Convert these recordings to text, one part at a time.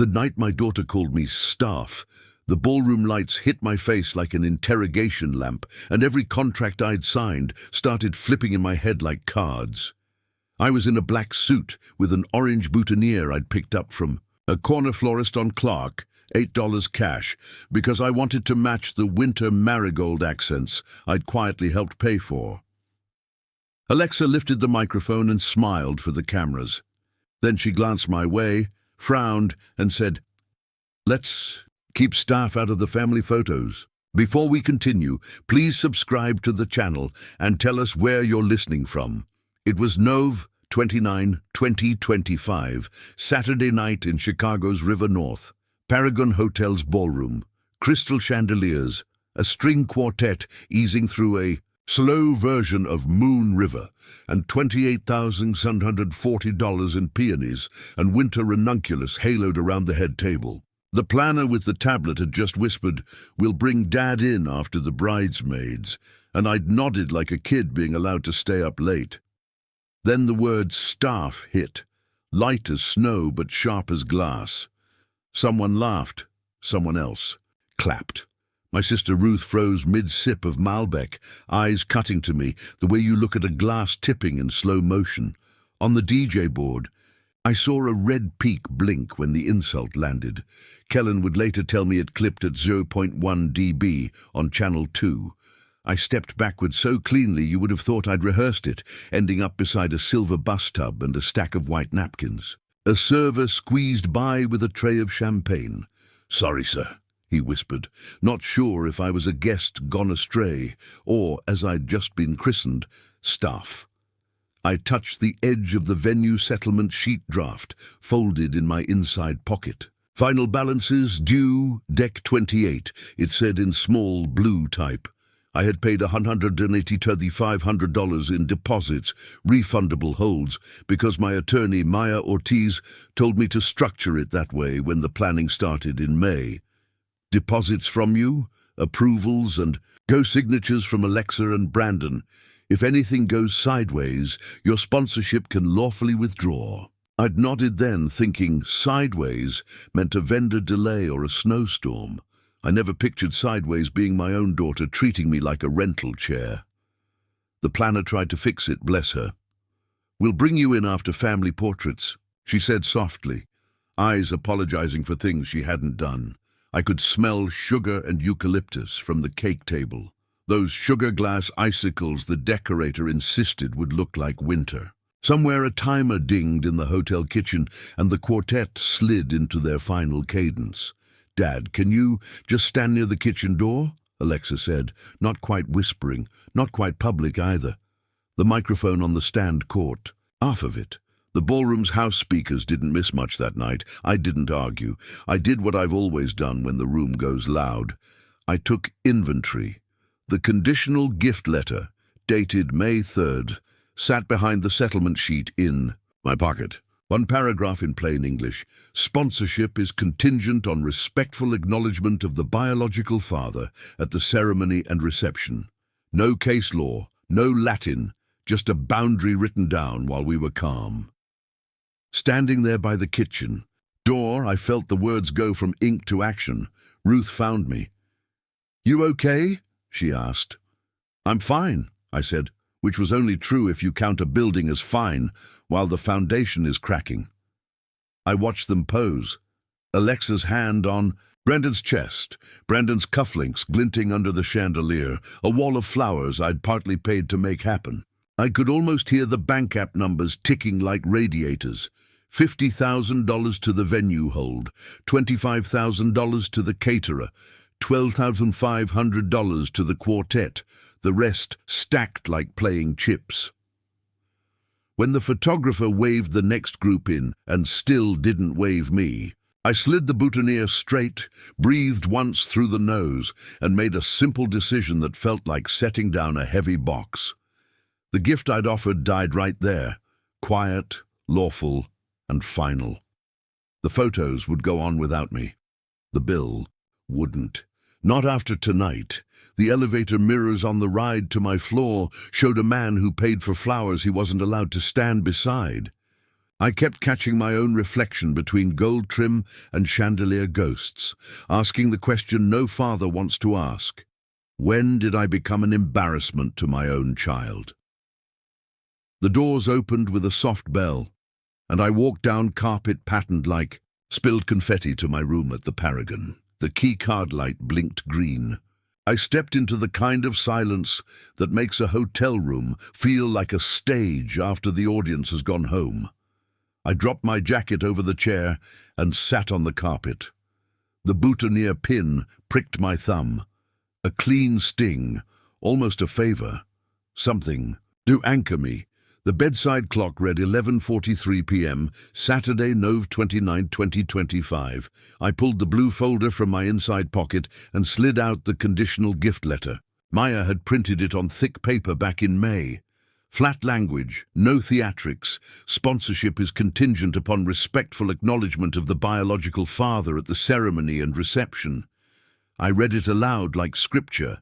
The night my daughter called me staff, the ballroom lights hit my face like an interrogation lamp, and every contract I'd signed started flipping in my head like cards. I was in a black suit with an orange boutonniere I'd picked up from a corner florist on Clark, $8 cash, because I wanted to match the winter marigold accents I'd quietly helped pay for. Alexa lifted the microphone and smiled for the cameras. Then she glanced my way, frowned, and said, "Let's keep staff out of the family photos. Before we continue, please subscribe to the channel and tell us where you're listening from." It was Nov 29, 2025, Saturday night in Chicago's River North. Paragon Hotel's ballroom, crystal chandeliers, a string quartet easing through a slow version of Moon River, and $28,740 in peonies and winter ranunculus haloed around the head table. The planner with the tablet had just whispered, "We'll bring Dad in after the bridesmaids," and I'd nodded like a kid being allowed to stay up late. Then the word staff hit, light as snow but sharp as glass. Someone laughed, someone else clapped. My sister Ruth froze mid-sip of Malbec, eyes cutting to me, the way you look at a glass tipping in slow motion. On the DJ board, I saw a red peak blink when the insult landed. Kellen would later tell me it clipped at 0.1 dB on channel 2. I stepped backward so cleanly you would have thought I'd rehearsed it, ending up beside a silver bus tub and a stack of white napkins. A server squeezed by with a tray of champagne. "Sorry, sir," he whispered, not sure if I was a guest gone astray or, as I'd just been christened, staff. I touched the edge of the venue settlement sheet draft, folded in my inside pocket. "Final balances due, deck 28, it said in small blue type. I had paid $180,500 in deposits, refundable holds, because my attorney, Maya Ortiz, told me to structure it that way when the planning started in May. Deposits from you, approvals, and go signatures from Alexa and Brandon. If anything goes sideways, your sponsorship can lawfully withdraw." I'd nodded then, thinking sideways meant a vendor delay or a snowstorm. I never pictured sideways being my own daughter treating me like a rental chair. The planner tried to fix it, bless her. "We'll bring you in after family portraits," she said softly, eyes apologizing for things she hadn't done. I could smell sugar and eucalyptus from the cake table. Those sugar glass icicles the decorator insisted would look like winter. Somewhere a timer dinged in the hotel kitchen, and the quartet slid into their final cadence. "Dad, can you just stand near the kitchen door?" Alexa said, not quite whispering, not quite public either. The microphone on the stand caught half of it. The ballroom's house speakers didn't miss much that night. I didn't argue. I did what I've always done when the room goes loud. I took inventory. The conditional gift letter, dated May 3rd, sat behind the settlement sheet in my pocket. One paragraph in plain English: "Sponsorship is contingent on respectful acknowledgement of the biological father at the ceremony and reception." No case law, no Latin, just a boundary written down while we were calm. Standing there by the kitchen door, I felt the words go from ink to action. Ruth found me. "You okay?" she asked. "I'm fine," I said, which was only true if you count a building as fine while the foundation is cracking. I watched them pose. Alexa's hand on Brandon's chest, Brandon's cufflinks glinting under the chandelier, a wall of flowers I'd partly paid to make happen. I could almost hear the bank app numbers ticking like radiators. $50,000 to the venue hold, $25,000 to the caterer, $12,500 to the quartet, the rest stacked like playing chips. When the photographer waved the next group in and still didn't wave me, I slid the boutonniere straight, breathed once through the nose, and made a simple decision that felt like setting down a heavy box. The gift I'd offered died right there, quiet, lawful, and final. The photos would go on without me. The bill wouldn't. Not after tonight. The elevator mirrors on the ride to my floor showed a man who paid for flowers he wasn't allowed to stand beside. I kept catching my own reflection between gold trim and chandelier ghosts, asking the question no father wants to ask. When did I become an embarrassment to my own child? The doors opened with a soft bell, and I walked down carpet patterned like spilled confetti to my room at the Paragon. The key card light blinked green. I stepped into the kind of silence that makes a hotel room feel like a stage after the audience has gone home. I dropped my jacket over the chair and sat on the carpet. The boutonniere pin pricked my thumb. A clean sting, almost a favor. Something to anchor me. The bedside clock read 11:43 p.m., Saturday, Nov 29, 2025. I pulled the blue folder from my inside pocket and slid out the conditional gift letter. Maya had printed it on thick paper back in May. Flat language, no theatrics. Sponsorship is contingent upon respectful acknowledgement of the biological father at the ceremony and reception. I read it aloud like scripture.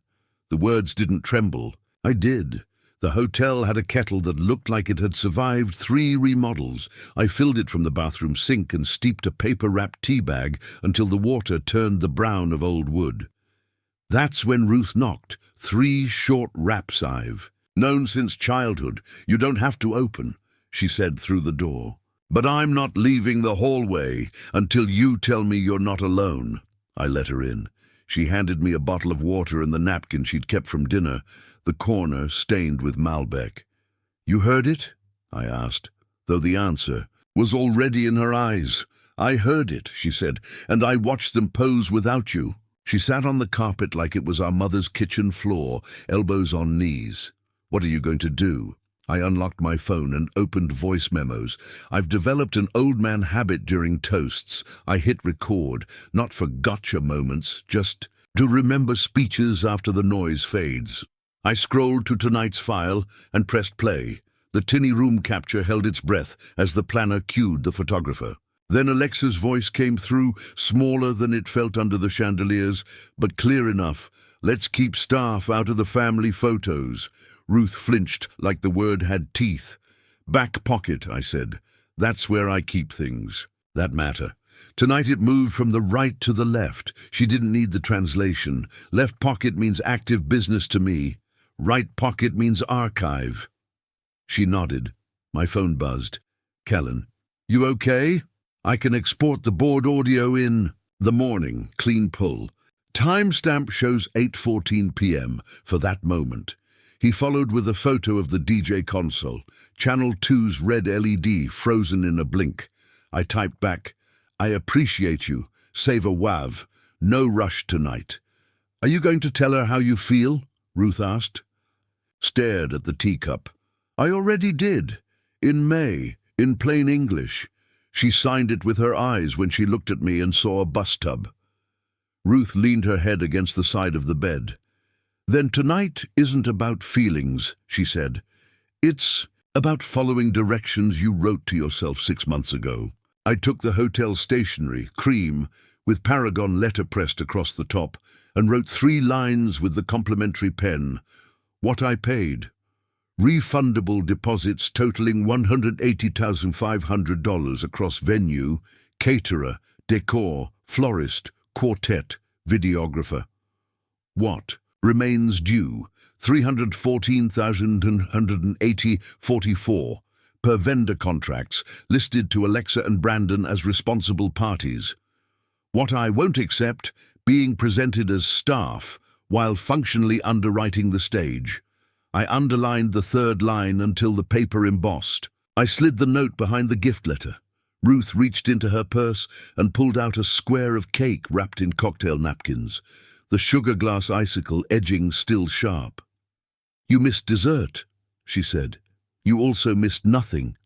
The words didn't tremble. I did. The hotel had a kettle that looked like it had survived 3 remodels. I filled it from the bathroom sink and steeped a paper-wrapped tea bag until the water turned the brown of old wood. That's when Ruth knocked. 3 short raps I've known since childhood. You don't have to open, she said through the door. But I'm not leaving the hallway until you tell me you're not alone. I let her in. She handed me a bottle of water and the napkin she'd kept from dinner, the corner stained with Malbec. You heard it? I asked, though the answer was already in her eyes. I heard it, she said, and I watched them pose without you. She sat on the carpet like it was our mother's kitchen floor, elbows on knees. What are you going to do? I unlocked my phone and opened voice memos. I've developed an old man habit during toasts. I hit record, not for gotcha moments, just to remember speeches after the noise fades. I scrolled to tonight's file and pressed play. The tinny room capture held its breath as the planner cued the photographer. Then Alexa's voice came through, smaller than it felt under the chandeliers, but clear enough. Let's keep staff out of the family photos. Ruth flinched like the word had teeth. Back pocket, I said. That's where I keep things that matter. Tonight it moved from the right to the left. She didn't need the translation. Left pocket means active business to me. Right pocket means archive. She nodded. My phone buzzed. Kellen, you okay? I can export the board audio in the morning. Clean pull. Timestamp shows 8:14 p.m. for that moment. He followed with a photo of the DJ console, Channel 2's red LED frozen in a blink. I typed back, I appreciate you. Save a wav. No rush tonight. Are you going to tell her how you feel? Ruth asked. Stared at the teacup. I already did. In May, in plain English. She signed it with her eyes when she looked at me and saw a bus tub. Ruth leaned her head against the side of the bed. Then tonight isn't about feelings, she said. It's about following directions you wrote to yourself 6 months ago. I took the hotel stationery, cream, with Paragon letter pressed across the top, and wrote 3 lines with the complimentary pen. What I paid. Refundable deposits totaling $180,500 across venue, caterer, decor, florist, quartet, videographer. What remains due? $314,180.44 per vendor contracts listed to Alexa and Brandon as responsible parties. What I won't accept, being presented as staff while functionally underwriting the stage. I underlined the 3rd line until the paper embossed. I slid the note behind the gift letter. Ruth reached into her purse and pulled out a square of cake wrapped in cocktail napkins, the sugar glass icicle edging still sharp. You missed dessert, she said. You also missed nothing.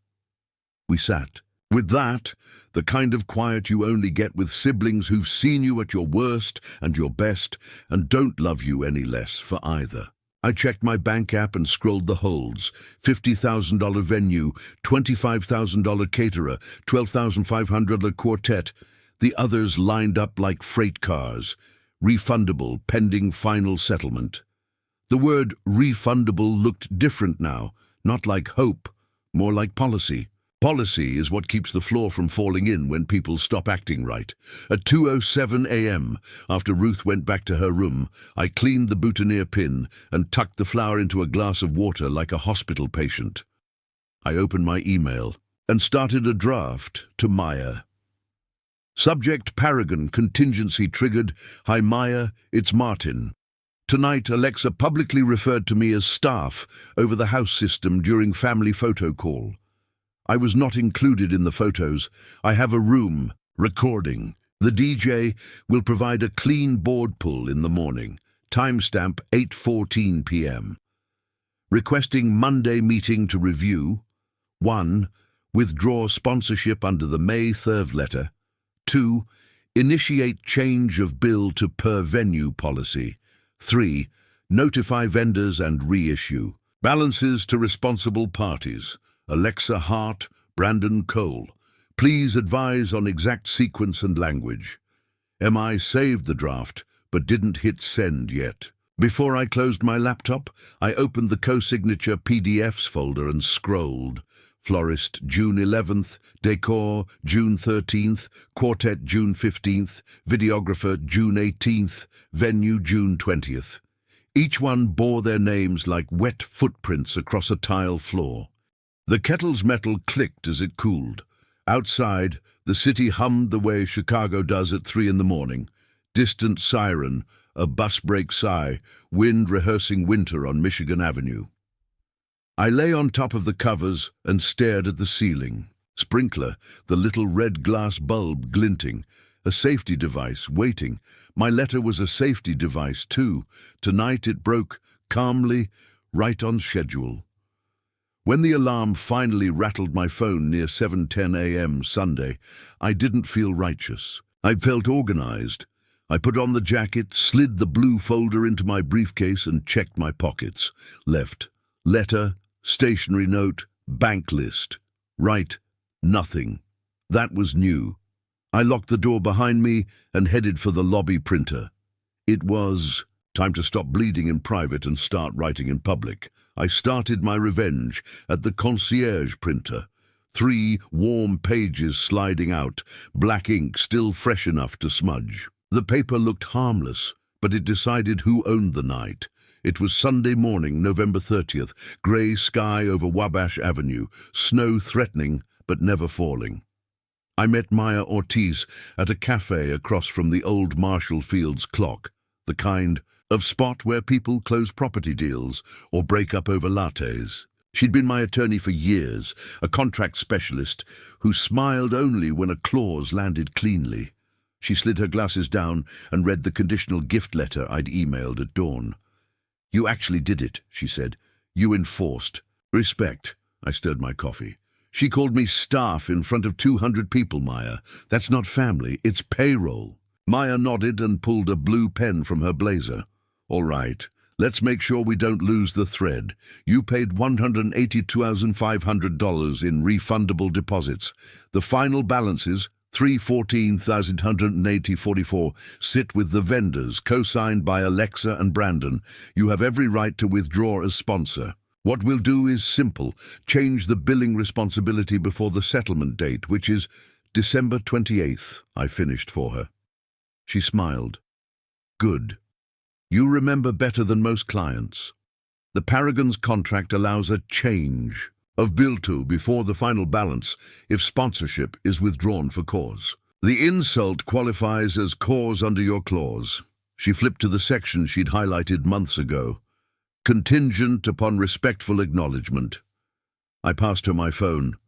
We sat. With that, the kind of quiet you only get with siblings who've seen you at your worst and your best and don't love you any less for either. I checked my bank app and scrolled the holds. $50,000 venue, $25,000 caterer, $12,500 quartet. The others lined up like freight cars. Refundable, pending final settlement. The word refundable looked different now, not like hope, more like policy. Policy is what keeps the floor from falling in when people stop acting right. At 2:07 a.m., after Ruth went back to her room, I cleaned the boutonniere pin and tucked the flower into a glass of water like a hospital patient. I opened my email and started a draft to Maya. Subject: Paragon, contingency triggered. Hi Maya, it's Martin. Tonight, Alexa publicly referred to me as staff over the house system during family photo call. I was not included in the photos. I have a room. Recording. The DJ will provide a clean board pull in the morning. Timestamp 8:14 p.m. Requesting Monday meeting to review. 1. Withdraw sponsorship under the May 3rd letter. 2. Initiate change of bill to per venue policy. 3. Notify vendors and reissue. Balances to responsible parties. Alexa Hart, Brandon Cole. Please advise on exact sequence and language. MI saved the draft, but didn't hit send yet. Before I closed my laptop, I opened the co-signature PDFs folder and scrolled. Florist, June 11th, Decor, June 13th, Quartet, June 15th, Videographer, June 18th, Venue, June 20th. Each one bore their names like wet footprints across a tile floor. The kettle's metal clicked as it cooled. Outside, the city hummed the way Chicago does at 3 in the morning. Distant siren, a bus brake sigh, wind rehearsing winter on Michigan Avenue. I lay on top of the covers and stared at the ceiling. Sprinkler, the little red glass bulb glinting. A safety device waiting. My letter was a safety device too. Tonight it broke, calmly, right on schedule. When the alarm finally rattled my phone near 7:10 a.m. Sunday, I didn't feel righteous. I felt organized. I put on the jacket, slid the blue folder into my briefcase and checked my pockets. Left. Letter, stationery note, bank list. Right. Nothing. That was new. I locked the door behind me and headed for the lobby printer. It was time to stop bleeding in private and start writing in public. I started my revenge at the concierge printer. 3 warm pages sliding out, black ink still fresh enough to smudge. The paper looked harmless, but it decided who owned the night. It was Sunday morning, November 30th, grey sky over Wabash Avenue, snow threatening but never falling. I met Maya Ortiz at a cafe across from the old Marshall Fields clock, the kind of spot where people close property deals or break up over lattes. She'd been my attorney for years, a contract specialist who smiled only when a clause landed cleanly. She slid her glasses down and read the conditional gift letter I'd emailed at dawn. "You actually did it," she said. "You enforced." "Respect." I stirred my coffee. "She called me staff in front of 200 people, Maya. That's not family, it's payroll." Maya nodded and pulled a blue pen from her blazer. "All right, let's make sure we don't lose the thread. You paid $182,500 in refundable deposits. The final balances, $314,180.44, sit with the vendors, co-signed by Alexa and Brandon. You have every right to withdraw as sponsor. What we'll do is simple. Change the billing responsibility before the settlement date, which is December 28th, I finished for her. She smiled. Good. You remember better than most clients. The Paragon's contract allows a change of bill to before the final balance if sponsorship is withdrawn for cause. The insult qualifies as cause under your clause. She flipped to the section she'd highlighted months ago. Contingent upon respectful acknowledgement. I passed her my phone.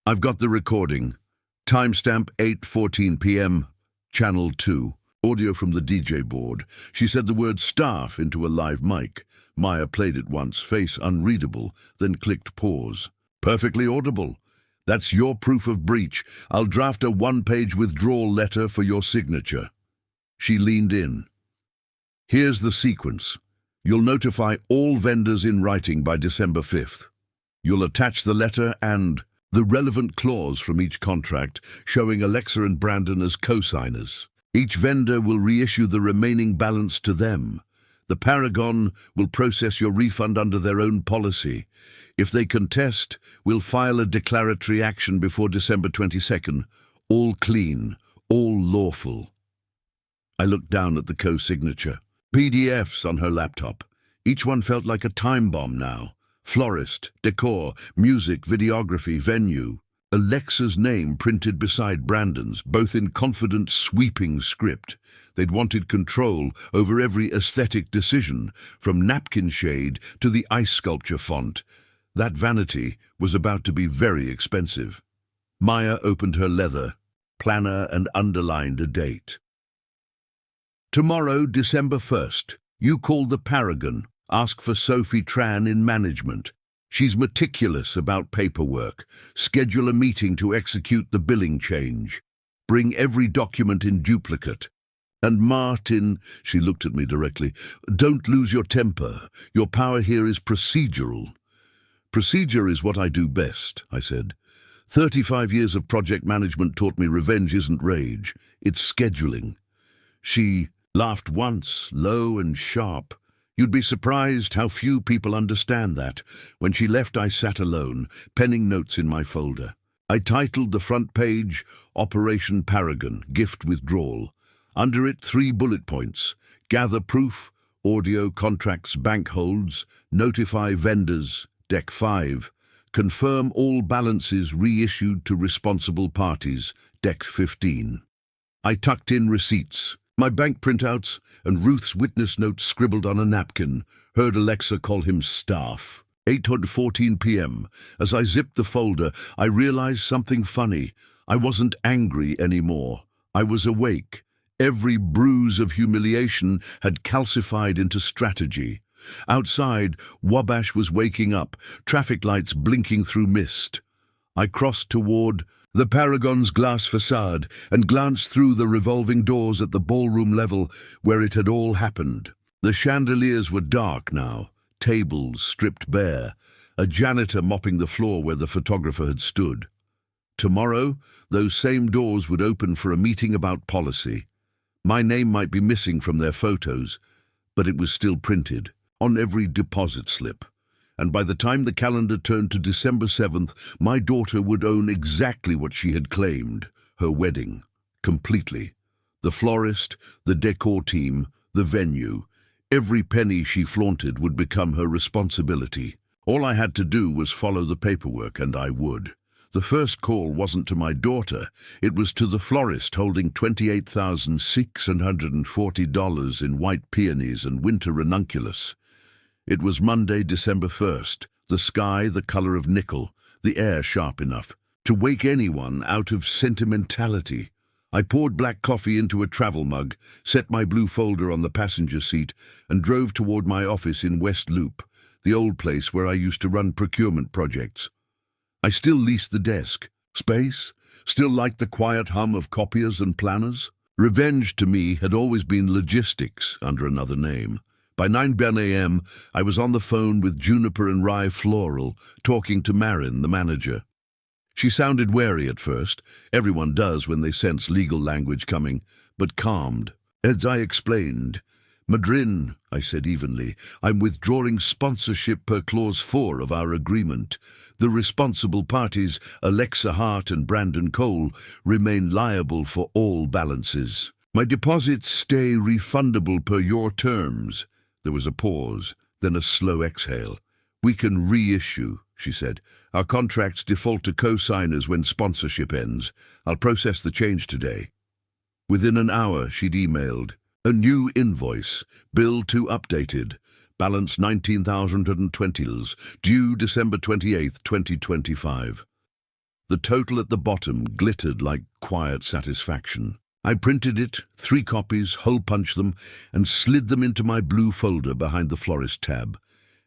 I've got the recording. Timestamp 8:14 p.m. Channel 2. Audio from the DJ board. She said the word staff into a live mic. Maya played it once, face unreadable, then clicked pause. Perfectly audible. That's your proof of breach. I'll draft a one-page withdrawal letter for your signature. She leaned in. Here's the sequence. You'll notify all vendors in writing by December 5th. You'll attach the letter and the relevant clause from each contract, showing Alexa and Brandon as co-signers. Each vendor will reissue the remaining balance to them. The Paragon will process your refund under their own policy. If they contest, we'll file a declaratory action before December 22nd. All clean, all lawful. I looked down at the co-signature. PDFs on her laptop. Each one felt like a time bomb now. Florist, decor, music, videography, venue. Alexa's name printed beside Brandon's, both in confident, sweeping script. They'd wanted control over every aesthetic decision, from napkin shade to the ice sculpture font. That vanity was about to be very expensive. Maya opened her leather planner and underlined a date. Tomorrow, December 1st. You call the Paragon. Ask for Sophie Tran in management. She's meticulous about paperwork. Schedule a meeting to execute the billing change. Bring every document in duplicate. And Martin, she looked at me directly, don't lose your temper. Your power here is procedural. Procedure is what I do best, I said. 35 years of project management taught me revenge isn't rage, it's scheduling. She laughed once, low and sharp. You'd be surprised how few people understand that. When she left, I sat alone, penning notes in my folder. I titled the front page, Operation Paragon, Gift Withdrawal. Under it, 3 bullet points. Gather proof, audio contracts, bank holds, notify vendors, Deck 5. Confirm all balances reissued to responsible parties, Deck 15. I tucked in receipts, my bank printouts, and Ruth's witness notes scribbled on a napkin. Heard Alexa call him staff. 8:14 p.m. As I zipped the folder, I realized something funny. I wasn't angry anymore. I was awake. Every bruise of humiliation had calcified into strategy. Outside, Wabash was waking up, traffic lights blinking through mist. I crossed toward the Paragon's glass facade and glanced through the revolving doors at the ballroom level where it had all happened. The chandeliers were dark now, tables stripped bare, a janitor mopping the floor where the photographer had stood. Tomorrow, those same doors would open for a meeting about policy. My name might be missing from their photos, but it was still printed on every deposit slip. And by the time the calendar turned to December 7th, my daughter would own exactly what she had claimed, her wedding, completely. The florist, the decor team, the venue. Every penny she flaunted would become her responsibility. All I had to do was follow the paperwork, and I would. The first call wasn't to my daughter, it was to the florist holding $28,640 in white peonies and winter ranunculus. It was Monday, December 1st, the sky the color of nickel, the air sharp enough to wake anyone out of sentimentality. I poured black coffee into a travel mug, set my blue folder on the passenger seat, and drove toward my office in West Loop, the old place where I used to run procurement projects. I still leased the desk. Space? Still liked the quiet hum of copiers and planners? Revenge to me had always been logistics under another name. By 9 a.m., I was on the phone with Juniper and Rye Floral, talking to Marin, the manager. She sounded wary at first. Everyone does when they sense legal language coming, but calmed. As I explained, Madrin, I said evenly, I'm withdrawing sponsorship per Clause 4 of our agreement. The responsible parties, Alexa Hart and Brandon Cole, remain liable for all balances. My deposits stay refundable per your terms. There was a pause, then a slow exhale. We can reissue, she said. Our contracts default to co-signers when sponsorship ends. I'll process the change today. Within an hour, she'd emailed. A new invoice, bill to updated, balance $19,020, due December 28th, 2025. The total at the bottom glittered like quiet satisfaction. I printed it, 3 copies, hole-punched them, and slid them into my blue folder behind the florist tab.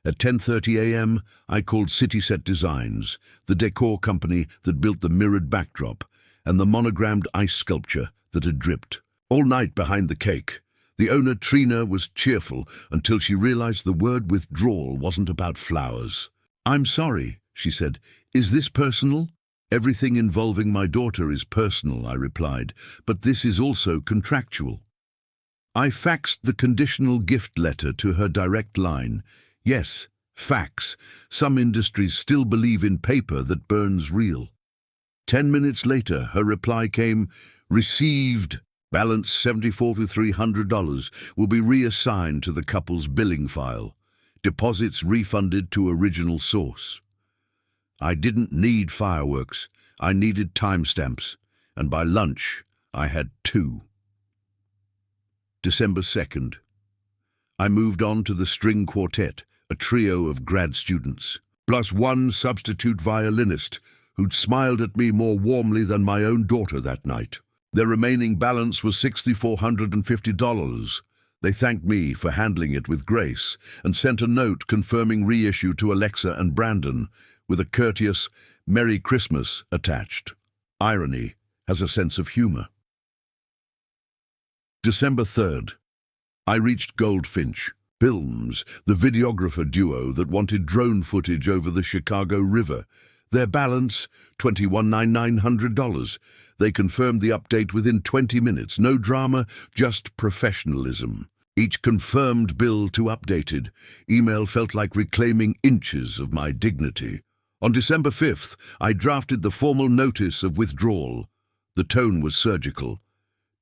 At 10:30 a.m., I called CitySet Designs, the decor company that built the mirrored backdrop and the monogrammed ice sculpture that had dripped. All night behind the cake, the owner, Trina, was cheerful until she realized the word withdrawal wasn't about flowers. I'm sorry, she said. Is this personal? Everything involving my daughter is personal, I replied, but this is also contractual. I faxed the conditional gift letter to her direct line. Yes, fax. Some industries still believe in paper that burns real. 10 minutes later, her reply came, "Received. Balance $74,300 will be reassigned to the couple's billing file. Deposits refunded to original source." I didn't need fireworks. I needed timestamps. And by lunch, I had 2. December 2nd. I moved on to the string quartet, a trio of grad students, plus one substitute violinist who'd smiled at me more warmly than my own daughter that night. Their remaining balance was $6,450. They thanked me for handling it with grace and sent a note confirming reissue to Alexa and Brandon with a courteous "Merry Christmas" attached. Irony has a sense of humor. December 3rd. I reached Goldfinch Films, the videographer duo that wanted drone footage over the Chicago River. Their balance, $21,900. They confirmed the update within 20 minutes. No drama, just professionalism. Each confirmed bill to updated email felt like reclaiming inches of my dignity. On December 5th, I drafted the formal notice of withdrawal. The tone was surgical.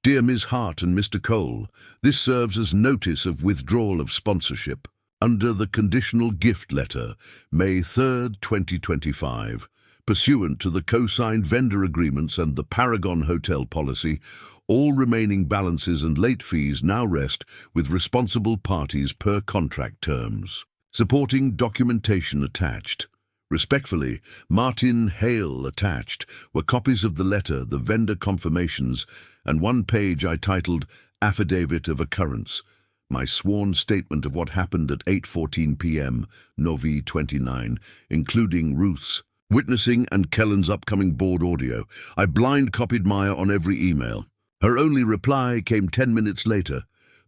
"Dear Ms. Hart and Mr. Cole, this serves as notice of withdrawal of sponsorship. Under the conditional gift letter, May 3rd, 2025, pursuant to the co-signed vendor agreements and the Paragon Hotel policy, all remaining balances and late fees now rest with responsible parties per contract terms. Supporting documentation attached. Respectfully, Martin Hale attached were copies of the letter, the vendor confirmations, and one page I titled Affidavit of Occurrence, my sworn statement of what happened at 8:14 p.m., Novi 29, including Ruth's witnessing and Kellen's upcoming board audio. I blind copied Maya on every email. Her only reply came 10 minutes later.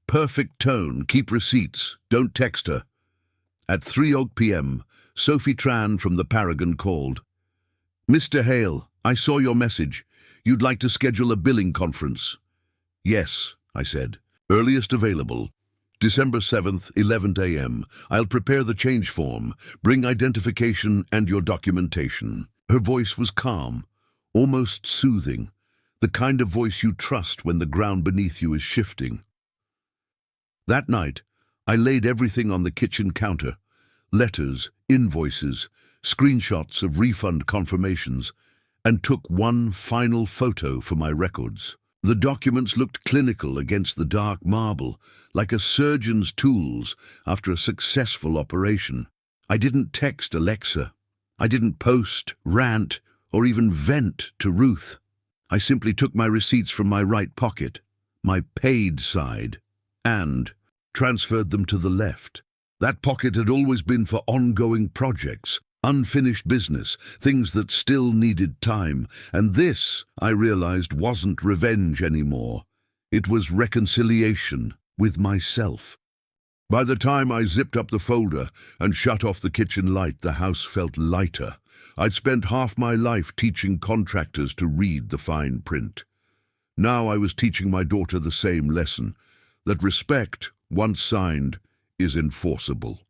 "Perfect tone, keep receipts, don't text her." At 3:00 p.m., Sophie Tran from the Paragon called. "Mr. Hale, I saw your message. You'd like to schedule a billing conference." "Yes," I said. "Earliest available. December 7th, 11 a.m. I'll prepare the change form. Bring identification and your documentation." Her voice was calm, almost soothing, the kind of voice you trust when the ground beneath you is shifting. That night, I laid everything on the kitchen counter. Letters, invoices, screenshots of refund confirmations, and took one final photo for my records. The documents looked clinical against the dark marble, like a surgeon's tools after a successful operation. I didn't text Alexa. I didn't post, rant, or even vent to Ruth. I simply took my receipts from my right pocket, my paid side, and transferred them to the left. That pocket had always been for ongoing projects, unfinished business, things that still needed time. And this, I realized, wasn't revenge anymore. It was reconciliation with myself. By the time I zipped up the folder and shut off the kitchen light, the house felt lighter. I'd spent half my life teaching contractors to read the fine print. Now I was teaching my daughter the same lesson, that respect, once signed, is enforceable.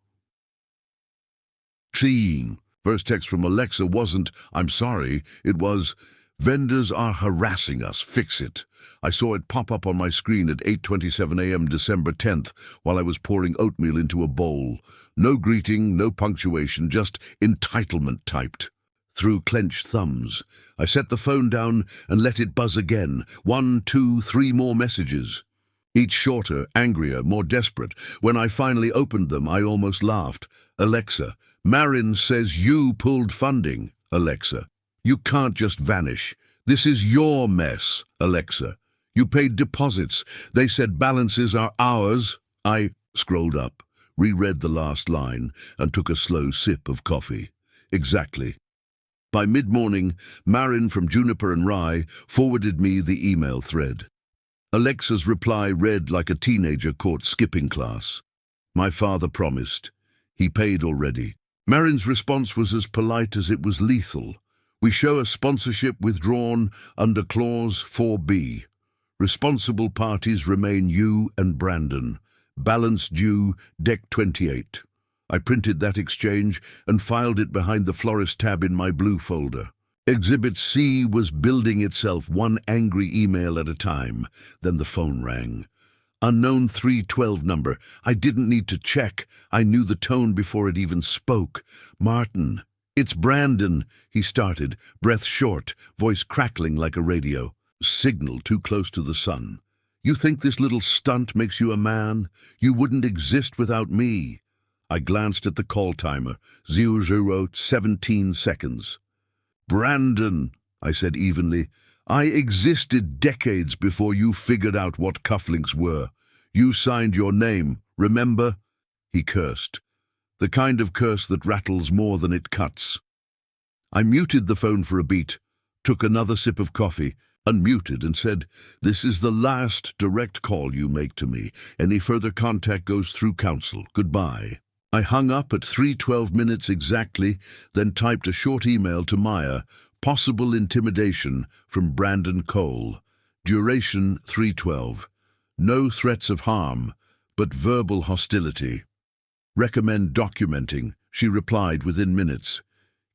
Seeing. First text from Alexa wasn't, "I'm sorry," it was, "Vendors are harassing us, fix it." I saw it pop up on my screen at 8:27 a.m. December 10th while I was pouring oatmeal into a bowl. No greeting, no punctuation, just entitlement typed. Through clenched thumbs, I set the phone down and let it buzz again. 1, 2, 3 more messages. Each shorter, angrier, more desperate. When I finally opened them, I almost laughed. "Alexa, Marin says you pulled funding." "Alexa, you can't just vanish. This is your mess." "Alexa, you paid deposits. They said balances are ours." I scrolled up, reread the last line, and took a slow sip of coffee. Exactly. By mid-morning, Marin from Juniper and Rye forwarded me the email thread. Alexa's reply read like a teenager caught skipping class. "My father promised. He paid already." Marin's response was as polite as it was lethal. "We show a sponsorship withdrawn under Clause 4B. Responsible parties remain you and Brandon. Balance due, deck 28. I printed that exchange and filed it behind the florist tab in my blue folder. Exhibit C was building itself, one angry email at a time. Then the phone rang. Unknown 312 number. I didn't need to check. I knew the tone before it even spoke. Martin. It's Brandon, he started, breath short, voice crackling like a radio. Signal too close to the sun. You think this little stunt makes you a man? You wouldn't exist without me. I glanced at the call timer, 0017 seconds. Brandon, I said evenly, I existed decades before you figured out what cufflinks were. You signed your name, remember? He cursed. The kind of curse that rattles more than it cuts. I muted the phone for a beat, took another sip of coffee, unmuted and said, This is the last direct call you make to me. Any further contact goes through counsel. Goodbye. I hung up at 3:12 minutes exactly, then typed a short email to Maya, possible intimidation from Brandon Cole. Duration 3:12. No threats of harm, but verbal hostility. Recommend documenting, she replied within minutes.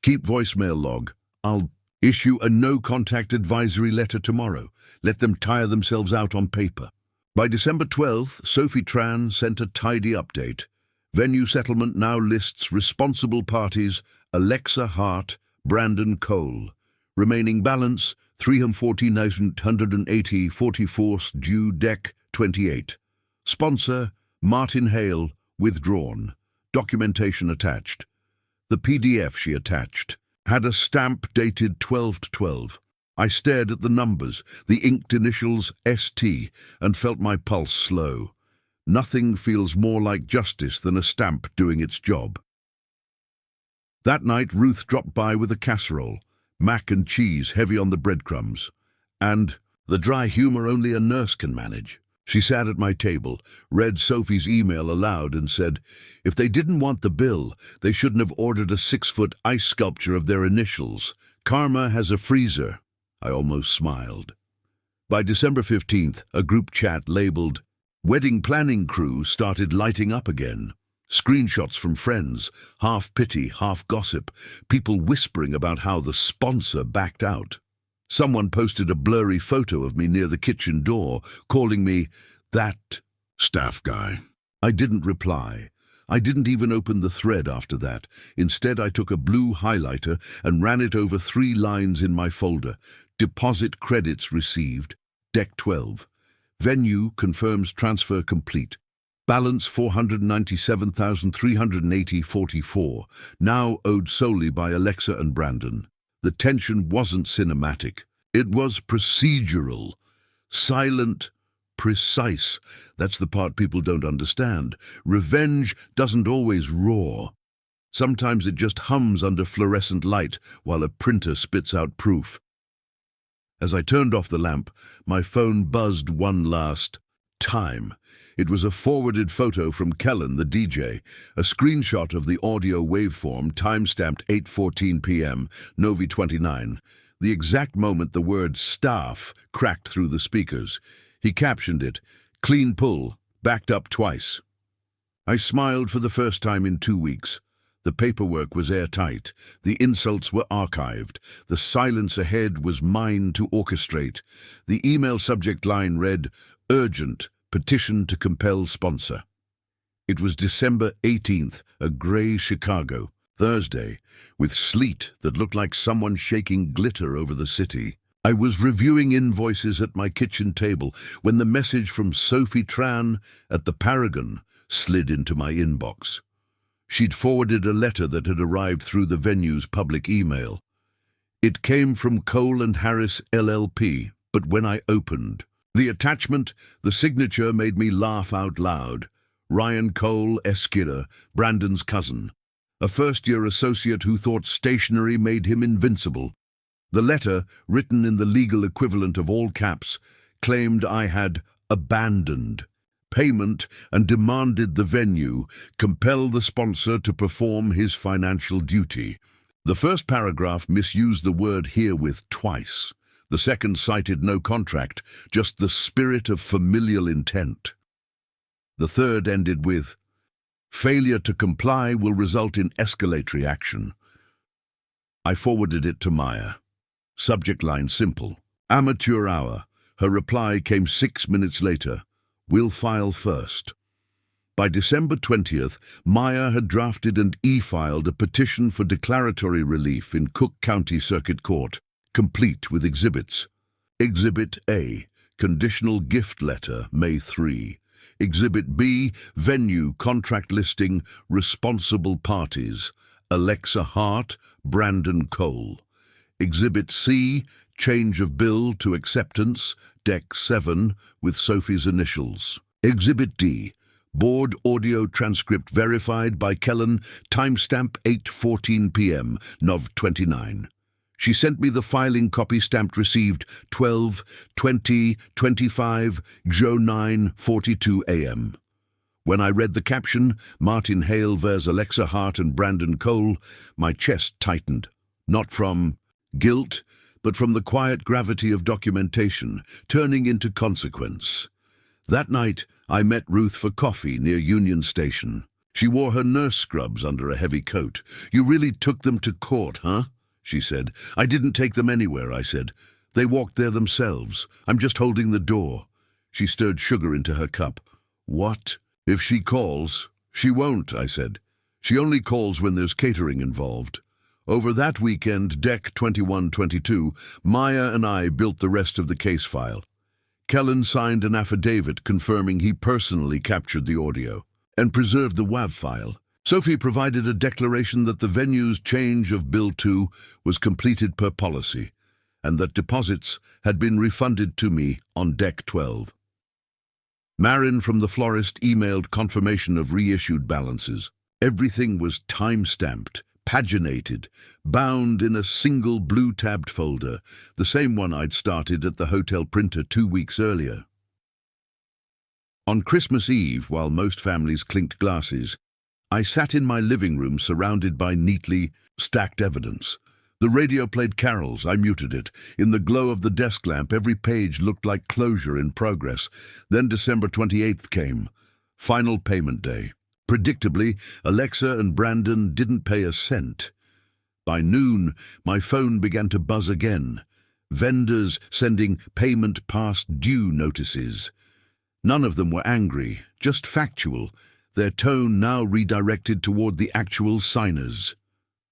Keep voicemail log. I'll issue a no-contact advisory letter tomorrow. Let them tire themselves out on paper. By December 12th, Sophie Tran sent a tidy update. Venue settlement now lists responsible parties, Alexa Hart, Brandon Cole. Remaining balance, 314,180.44 due deck 28. Sponsor, Martin Hale, withdrawn. Documentation attached. The PDF she attached had a stamp dated 12/12. I stared at the numbers, the inked initials ST, and felt my pulse slow. Nothing feels more like justice than a stamp doing its job. That night, Ruth dropped by with a casserole, mac and cheese heavy on the breadcrumbs, and the dry humor only a nurse can manage. She sat at my table, read Sophie's email aloud and said, if they didn't want the bill, they shouldn't have ordered a 6-foot ice sculpture of their initials. Karma has a freezer. I almost smiled. By December 15th, a group chat labeled Wedding Planning Crew started lighting up again. Screenshots from friends, half pity, half gossip, people whispering about how the sponsor backed out. Someone posted a blurry photo of me near the kitchen door, calling me that staff guy. I didn't reply. I didn't even open the thread after that. Instead, I took a blue highlighter and ran it over 3 lines in my folder. Deposit credits received. Deck 12. Venue confirms transfer complete. Balance 497,380.44. Now owed solely by Alexa and Brandon. The tension wasn't cinematic. It was procedural. Silent, precise. That's the part people don't understand. Revenge doesn't always roar. Sometimes it just hums under fluorescent light while a printer spits out proof. As I turned off the lamp, my phone buzzed one last time. It was a forwarded photo from Kellen, the DJ, a screenshot of the audio waveform time-stamped 8:14 p.m., Novi 29, the exact moment the word staff cracked through the speakers. He captioned it, clean pull, backed up twice. I smiled for the first time in 2 weeks. The paperwork was airtight. The insults were archived. The silence ahead was mine to orchestrate. The email subject line read, urgent, petition to compel sponsor. It was December 18th, a grey Chicago, Thursday, with sleet that looked like someone shaking glitter over the city. I was reviewing invoices at my kitchen table when the message from Sophie Tran at the Paragon slid into my inbox. She'd forwarded a letter that had arrived through the venue's public email. It came from Cole and Harris LLP, but when I opened the attachment, the signature made me laugh out loud. Ryan Cole Eskira, Brandon's cousin, a first-year associate who thought stationery made him invincible. The letter, written in the legal equivalent of all caps, claimed I had abandoned payment and demanded the venue compel the sponsor to perform his financial duty. The first paragraph misused the word herewith twice. The second cited no contract, just the spirit of familial intent. The third ended with, failure to comply will result in escalatory action. I forwarded it to Maya. Subject line simple. Amateur hour. Her reply came 6 minutes later. We'll file first. By December 20th, Maya had drafted and e-filed a petition for declaratory relief in Cook County Circuit Court, complete with exhibits. Exhibit A, conditional gift letter, May 3. Exhibit B, venue contract listing, responsible parties, Alexa Hart, Brandon Cole. Exhibit C, change of bill to acceptance, Deck 7, with Sophie's initials. Exhibit D, board audio transcript verified by Kellen, timestamp 8:14 p.m., Nov 29. She sent me the filing copy stamped received 12/20/25, Joe 9:42 a.m. When I read the caption, Martin Hale vs. Alexa Hart and Brandon Cole, my chest tightened, not from guilt, but from the quiet gravity of documentation, turning into consequence. That night, I met Ruth for coffee near Union Station. She wore her nurse scrubs under a heavy coat. "You really took them to court, huh?" she said. "I didn't take them anywhere," I said. "They walked there themselves. I'm just holding the door." She stirred sugar into her cup. "What? If she calls?" "She won't," I said. "She only calls when there's catering involved." Over that weekend, Deck 21-22, Maya and I built the rest of the case file. Kellen signed an affidavit confirming he personally captured the audio and preserved the WAV file. Sophie provided a declaration that the venue's change of Bill 2 was completed per policy and that deposits had been refunded to me on Deck 12. Marin from the florist emailed confirmation of reissued balances. Everything was time-stamped, paginated, bound in a single blue-tabbed folder, the same one I'd started at the hotel printer 2 weeks earlier. On Christmas Eve, while most families clinked glasses, I sat in my living room surrounded by neatly stacked evidence. The radio played carols. I muted it. In the glow of the desk lamp, every page looked like closure in progress. Then December 28th came, final payment day. Predictably, Alexa and Brandon didn't pay a cent. By noon, my phone began to buzz again. Vendors sending payment past due notices. None of them were angry, just factual, their tone now redirected toward the actual signers.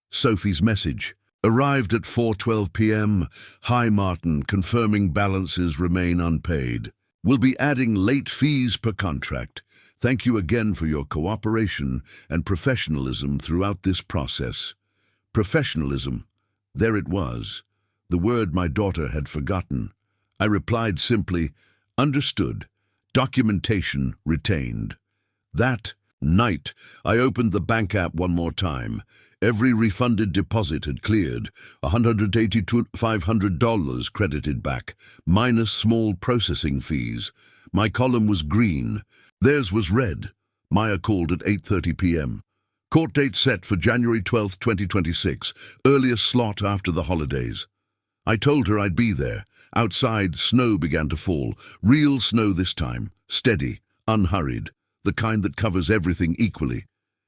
Sophie's message arrived at 4:12 p.m. "Hi Martin, confirming balances remain unpaid. We'll be adding late fees per contract. Thank you again for your cooperation and professionalism throughout this process." Professionalism. There it was, the word my daughter had forgotten. I replied simply, "Understood. Documentation retained." That night, I opened the bank app one more time. Every refunded deposit had cleared, $182,500 credited back, minus small processing fees. My column was green. Theirs was red. Maya called at 8:30 p.m. Court date set for January 12, 2026, earliest slot after the holidays. I told her I'd be there. Outside, snow began to fall. Real snow this time, steady, unhurried, the kind that covers everything equally.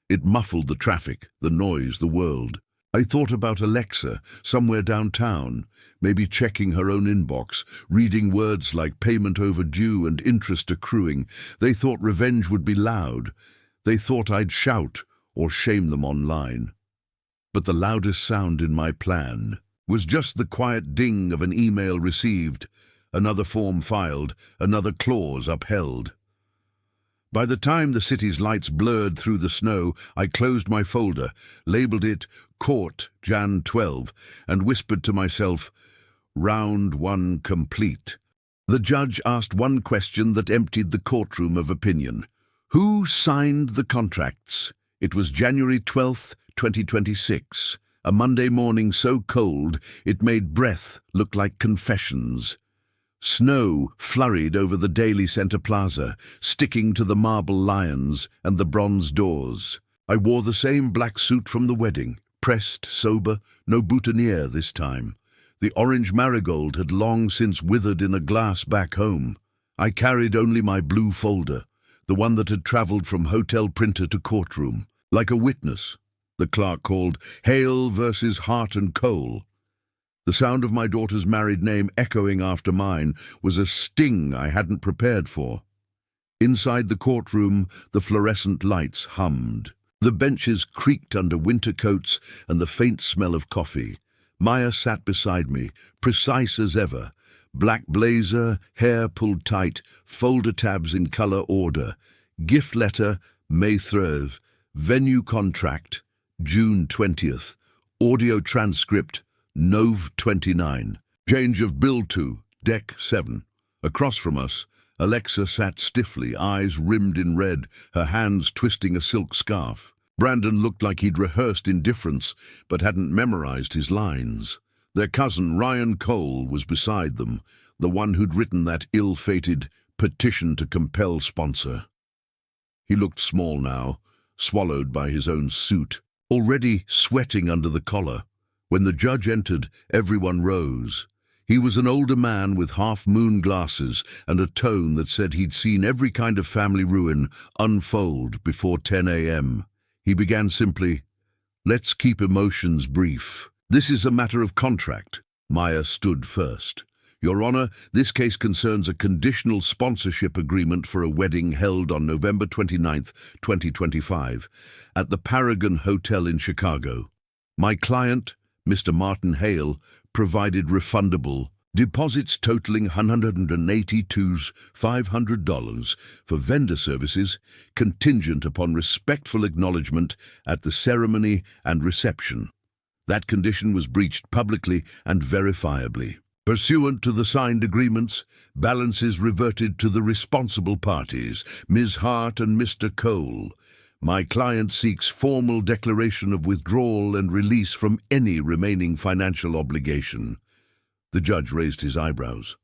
It muffled the traffic, the noise, the world. I thought about Alexa, somewhere downtown, maybe checking her own inbox, reading words like payment overdue and interest accruing. They thought revenge would be loud. They thought I'd shout or shame them online. But the loudest sound in my plan was just the quiet ding of an email received, another form filed, another clause upheld. By the time the city's lights blurred through the snow, I closed my folder, labeled it Court, Jan 12, and whispered to myself, "Round 1 complete." The judge asked one question that emptied the courtroom of opinion. Who signed the contracts? It was January 12th, 2026, a Monday morning so cold it made breath look like confessions. Snow flurried over the Daily Center Plaza, sticking to the marble lions and the bronze doors. I wore the same black suit from the wedding, pressed, sober, no boutonniere this time. The orange marigold had long since withered in a glass back home. I carried only my blue folder, the one that had travelled from hotel printer to courtroom. Like a witness, the clerk called Hale versus Hart and Cole. The sound of my daughter's married name echoing after mine was a sting I hadn't prepared for. Inside the courtroom, the fluorescent lights hummed. The benches creaked under winter coats and the faint smell of coffee. Maya sat beside me, precise as ever. Black blazer, hair pulled tight, folder tabs in color order. Gift letter, May 3rd. Venue contract, June 20th. Audio transcript, Nov 29. Change of bill to, deck 7. Across from us, Alexa sat stiffly, eyes rimmed in red, her hands twisting a silk scarf. Brandon looked like he'd rehearsed indifference, but hadn't memorized his lines. Their cousin, Ryan Cole, was beside them, the one who'd written that ill-fated petition to compel sponsor. He looked small now, swallowed by his own suit, already sweating under the collar. When the judge entered, everyone rose. He was an older man with half-moon glasses and a tone that said he'd seen every kind of family ruin unfold before 10 a.m. He began simply, "Let's keep emotions brief. This is a matter of contract." Maya stood first. "Your Honor, this case concerns a conditional sponsorship agreement for a wedding held on November 29th, 2025, at the Paragon Hotel in Chicago. My client, Mr. Martin Hale, provided refundable deposits totaling $182,500 for vendor services contingent upon respectful acknowledgement at the ceremony and reception. That condition was breached publicly and verifiably. Pursuant to the signed agreements, balances reverted to the responsible parties, Ms. Hart and Mr. Cole. My client seeks formal declaration of withdrawal and release from any remaining financial obligation." The judge raised his eyebrows.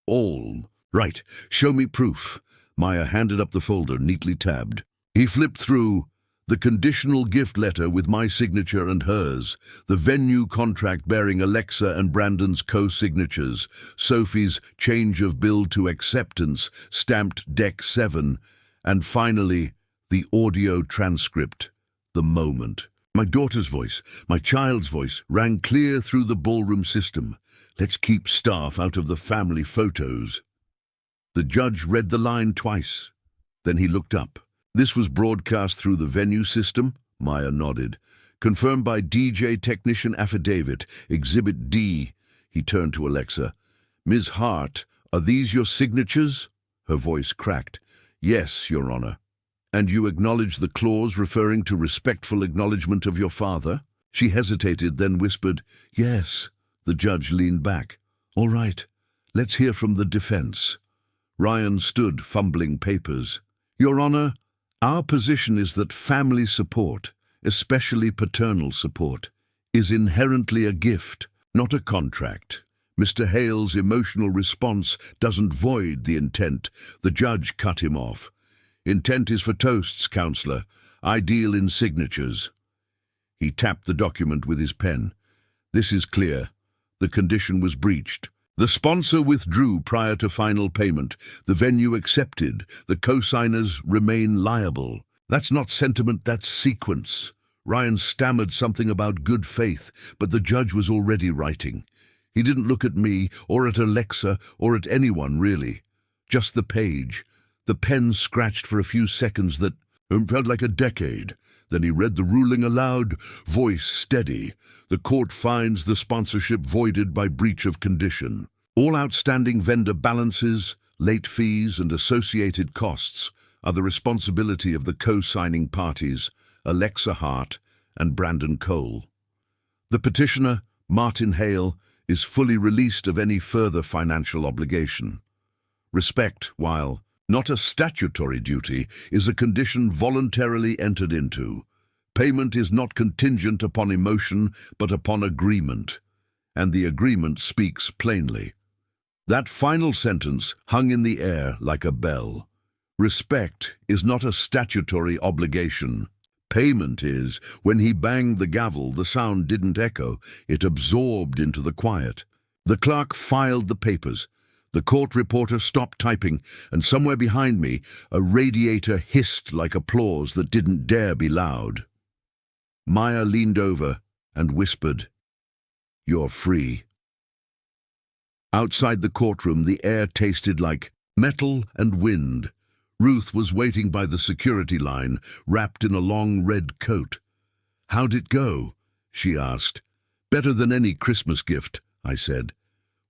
"All. Right. Show me proof." Maya handed up the folder, neatly tabbed. He flipped through the conditional gift letter with my signature and hers, the venue contract bearing Alexa and Brandon's co-signatures, Sophie's change of bill to acceptance, stamped deck 7, and finally, the audio transcript, the moment. My daughter's voice, my child's voice, rang clear through the ballroom system. "Let's keep staff out of the family photos." The judge read the line twice. Then he looked up. "This was broadcast through the venue system?" Maya nodded. "Confirmed by DJ Technician Affidavit, Exhibit D." He turned to Alexa. "Ms. Hart, are these your signatures?" Her voice cracked. "Yes, Your Honor." "And you acknowledge the clause referring to respectful acknowledgement of your father?" She hesitated, then whispered, "Yes." The judge leaned back. "All right, let's hear from the defense." Ryan stood, fumbling papers. "Your Honor, our position is that family support, especially paternal support, is inherently a gift, not a contract. Mr. Hale's emotional response doesn't void the intent." The judge cut him off. "Intent is for toasts, Counselor. I deal in signatures." He tapped the document with his pen. "This is clear. The condition was breached. The sponsor withdrew prior to final payment. The venue accepted. The co-signers remain liable." "That's not sentiment, that's sequence." Ryan stammered something about good faith, but the judge was already writing. He didn't look at me, or at Alexa, or at anyone, really. Just the page. The pen scratched for a few seconds that felt like a decade. Then he read the ruling aloud, voice steady. "The court finds the sponsorship voided by breach of condition. All outstanding vendor balances, late fees, and associated costs are the responsibility of the co-signing parties, Alexa Hart and Brandon Cole. The petitioner, Martin Hale, is fully released of any further financial obligation. Respect, while not a statutory duty, is a condition voluntarily entered into. Payment is not contingent upon emotion, but upon agreement. And the agreement speaks plainly." That final sentence hung in the air like a bell. Respect is not a statutory obligation. Payment is, when he banged the gavel, the sound didn't echo, it absorbed into the quiet. The clerk filed the papers. The court reporter stopped typing, and somewhere behind me, a radiator hissed like applause that didn't dare be loud. Maya leaned over and whispered, "You're free." Outside the courtroom, the air tasted like metal and wind. Ruth was waiting by the security line, wrapped in a long red coat. "How'd it go?" she asked. "Better than any Christmas gift," I said.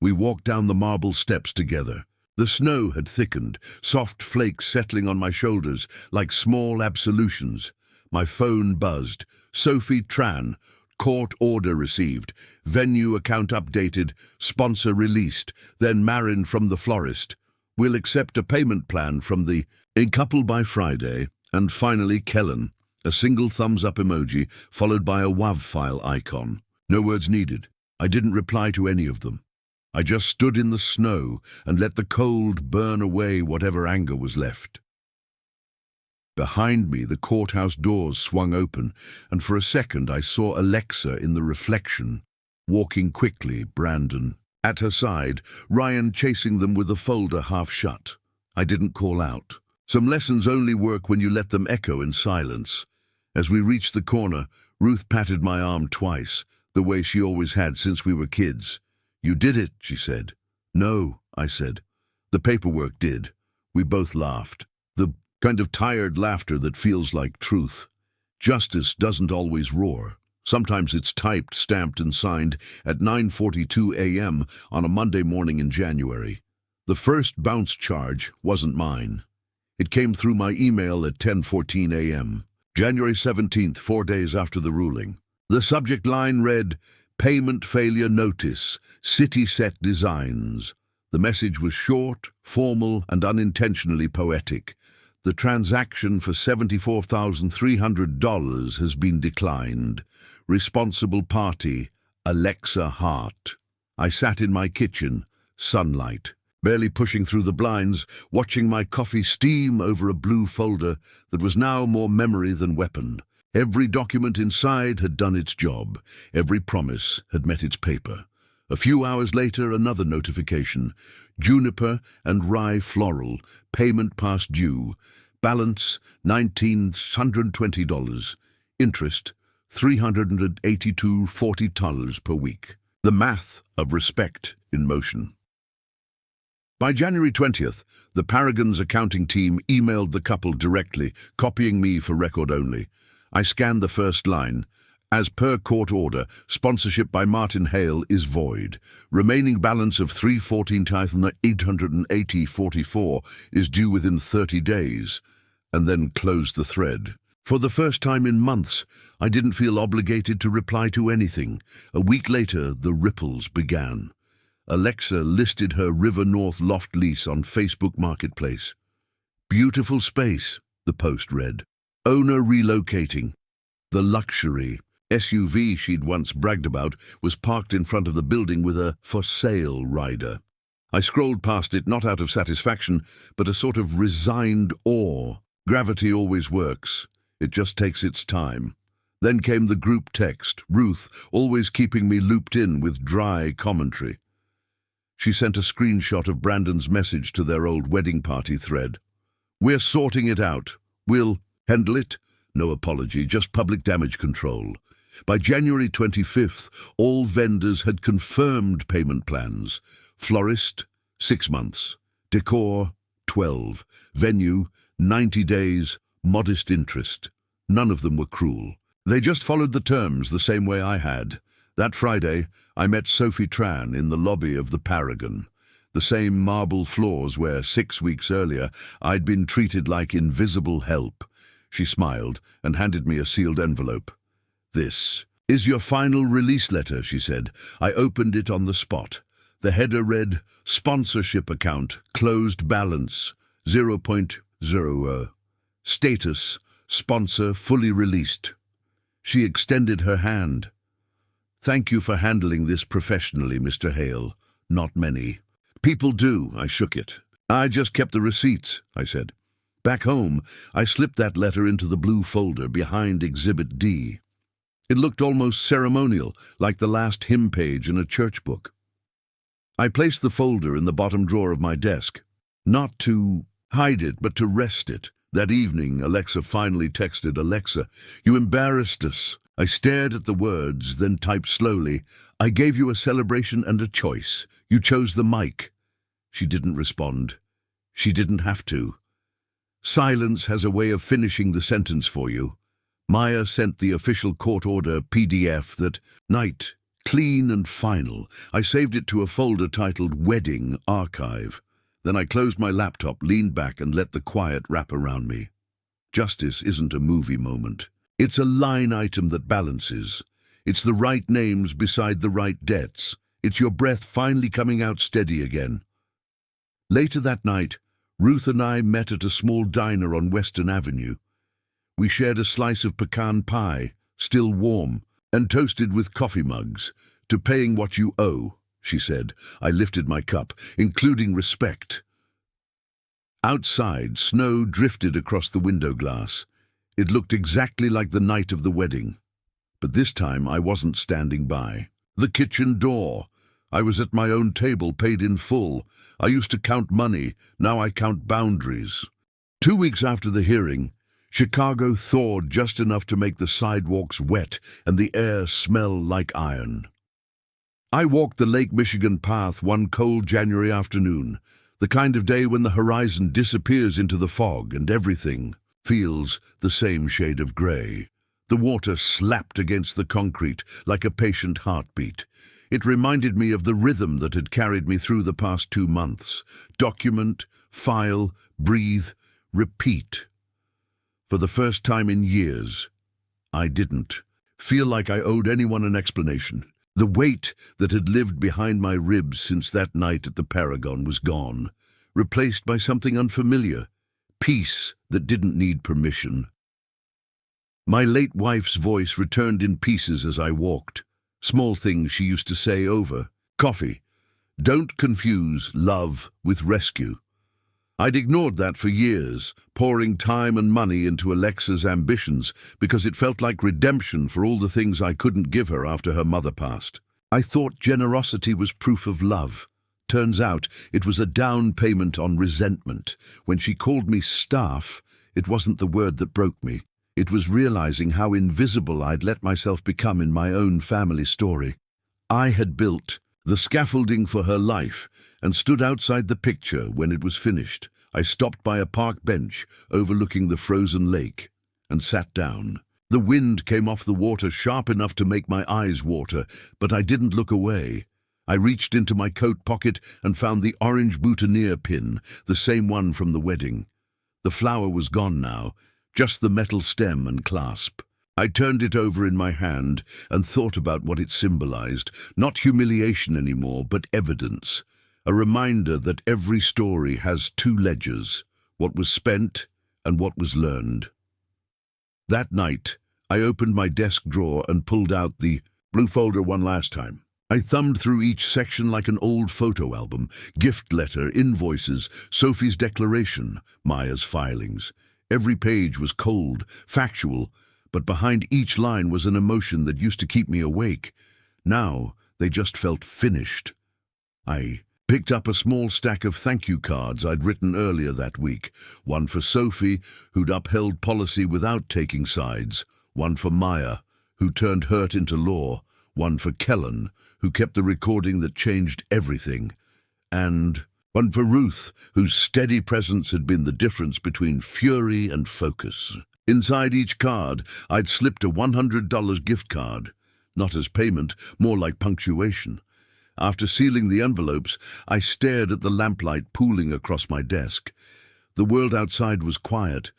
We walked down the marble steps together. The snow had thickened, soft flakes settling on my shoulders like small absolutions. My phone buzzed. Sophie Tran. Court order received. Venue account updated. Sponsor released. Then Marin from the florist. We'll accept a payment plan from the couple by Friday. And finally Kellen. A single thumbs-up emoji, followed by a WAV file icon. No words needed. I didn't reply to any of them. I just stood in the snow and let the cold burn away whatever anger was left. Behind me, the courthouse doors swung open, and for a second I saw Alexa in the reflection, walking quickly, Brandon. At her side, Ryan chasing them with a folder half shut. I didn't call out. Some lessons only work when you let them echo in silence. As we reached the corner, Ruth patted my arm twice, the way she always had since we were kids. "You did it," she said. "No," I said. "The paperwork did." We both laughed. The kind of tired laughter that feels like truth. Justice doesn't always roar. Sometimes it's typed, stamped, and signed at 9:42 a.m. on a Monday morning in January. The first bounce charge wasn't mine. It came through my email at 10:14 a.m. January 17th, 4 days after the ruling. The subject line read, "Payment Failure Notice, City Set Designs." The message was short, formal, and unintentionally poetic. The transaction for $74,300 has been declined. Responsible party, Alexa Hart. I sat in my kitchen, sunlight, barely pushing through the blinds, watching my coffee steam over a blue folder that was now more memory than weapon. Every document inside had done its job. Every promise had met its paper. A few hours later, another notification. Juniper and Rye Floral, payment past due. Balance, $1,920. Interest, $382.40 per week. The math of respect in motion. By January 20th, the Paragon's accounting team emailed the couple directly, copying me for record only. I scanned the first line. As per court order, sponsorship by Martin Hale is void. Remaining balance of $314,880.44 is due within 30 days, and then closed the thread. For the first time in months, I didn't feel obligated to reply to anything. A week later, the ripples began. Alexa listed her River North loft lease on Facebook Marketplace. "Beautiful space," the post read. "Owner relocating." The luxury SUV she'd once bragged about was parked in front of the building with a "for sale" rider. I scrolled past it, not out of satisfaction, but a sort of resigned awe. Gravity always works. It just takes its time. Then came the group text, Ruth always keeping me looped in with dry commentary. She sent a screenshot of Brandon's message to their old wedding party thread. "We're sorting it out. We'll handle it." No apology, just public damage control. By January 25th, all vendors had confirmed payment plans. Florist, 6 months. Decor, 12. Venue, 90 days, modest interest. None of them were cruel. They just followed the terms the same way I had. That Friday, I met Sophie Tran in the lobby of the Paragon. The same marble floors where 6 weeks earlier I'd been treated like invisible help. She smiled and handed me a sealed envelope. "This is your final release letter," she said. I opened it on the spot. The header read, "Sponsorship account, closed balance, 0.00. Status, sponsor fully released." She extended her hand. "Thank you for handling this professionally, Mr. Hale. Not many people do." I shook it. "I just kept the receipts," I said. Back home, I slipped that letter into the blue folder behind Exhibit D. It looked almost ceremonial, like the last hymn page in a church book. I placed the folder in the bottom drawer of my desk, not to hide it, but to rest it. That evening, Alexa finally texted, "Alexa, you embarrassed us." I stared at the words, then typed slowly, "I gave you a celebration and a choice. You chose the mic." She didn't respond. She didn't have to. Silence has a way of finishing the sentence for you. Maya sent the official court order PDF that night, clean and final. I saved it to a folder titled Wedding Archive. Then I closed my laptop, leaned back, and let the quiet wrap around me. Justice isn't a movie moment. It's a line item that balances. It's the right names beside the right debts. It's your breath finally coming out steady again. Later that night, Ruth and I met at a small diner on Western Avenue. We shared a slice of pecan pie, still warm, and toasted with coffee mugs. "To paying what you owe," she said. I lifted my cup, including respect. Outside, snow drifted across the window glass. It looked exactly like the night of the wedding. But this time I wasn't standing by. The kitchen door. I was at my own table, paid in full. I used to count money. Now I count boundaries. 2 weeks after the hearing, Chicago thawed just enough to make the sidewalks wet and the air smell like iron. I walked the Lake Michigan path one cold January afternoon, the kind of day when the horizon disappears into the fog and everything feels the same shade of gray. The water slapped against the concrete like a patient heartbeat. It reminded me of the rhythm that had carried me through the past 2 months. Document, file, breathe, repeat. For the first time in years, I didn't feel like I owed anyone an explanation. The weight that had lived behind my ribs since that night at the Paragon was gone, replaced by something unfamiliar, peace that didn't need permission. My late wife's voice returned in pieces as I walked. Small things she used to say over. Coffee. Don't confuse love with rescue. I'd ignored that for years, pouring time and money into Alexa's ambitions because it felt like redemption for all the things I couldn't give her after her mother passed. I thought generosity was proof of love. Turns out it was a down payment on resentment. When she called me staff, it wasn't the word that broke me. It was realizing how invisible I'd let myself become in my own family story. I had built the scaffolding for her life and stood outside the picture when it was finished. I stopped by a park bench overlooking the frozen lake and sat down. The wind came off the water sharp enough to make my eyes water, but I didn't look away. I reached into my coat pocket and found the orange boutonniere pin, the same one from the wedding. The flower was gone now, just the metal stem and clasp. I turned it over in my hand and thought about what it symbolized. Not humiliation anymore, but evidence. A reminder that every story has 2 ledgers, what was spent and what was learned. That night, I opened my desk drawer and pulled out the blue folder one last time. I thumbed through each section like an old photo album. Gift letter, invoices, Sophie's declaration, Maya's filings. Every page was cold, factual, but behind each line was an emotion that used to keep me awake. Now, they just felt finished. I picked up a small stack of thank you cards I'd written earlier that week. One for Sophie, who'd upheld policy without taking sides. One for Maya, who turned hurt into law. One for Kellen, who kept the recording that changed everything. And one for Ruth, whose steady presence had been the difference between fury and focus. Inside each card, I'd slipped a $100 gift card. Not as payment, more like punctuation. After sealing the envelopes, I stared at the lamplight pooling across my desk. The world outside was quiet,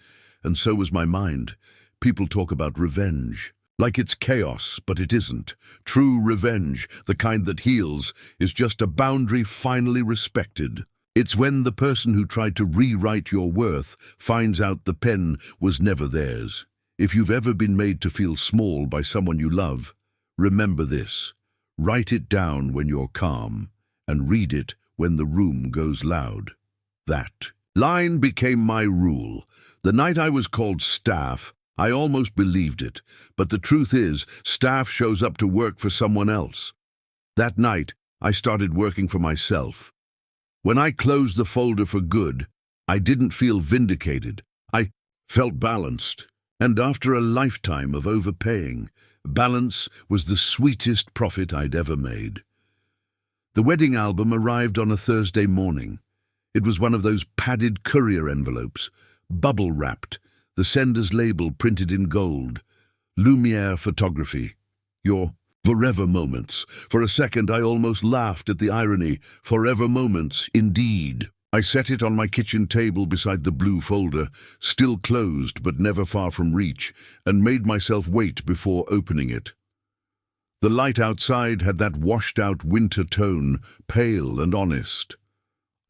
and so was my mind. People talk about revenge. Like it's chaos, but it isn't. True revenge, the kind that heals, is just a boundary finally respected. It's when the person who tried to rewrite your worth finds out the pen was never theirs. If you've ever been made to feel small by someone you love, remember this. Write it down when you're calm, and read it when the room goes loud. That Line became my rule. The night I was called staff, I almost believed it, but the truth is, staff shows up to work for someone else. That night, I started working for myself. When I closed the folder for good, I didn't feel vindicated. I felt balanced. And after a lifetime of overpaying, balance was the sweetest profit I'd ever made. The wedding album arrived on a Thursday morning. It was one of those padded courier envelopes, bubble-wrapped, the sender's label printed in gold. Lumiere Photography. Your forever moments. For a second, I almost laughed at the irony. Forever moments, indeed. I set it on my kitchen table beside the blue folder, still closed but never far from reach, and made myself wait before opening it. The light outside had that washed-out winter tone, pale and honest.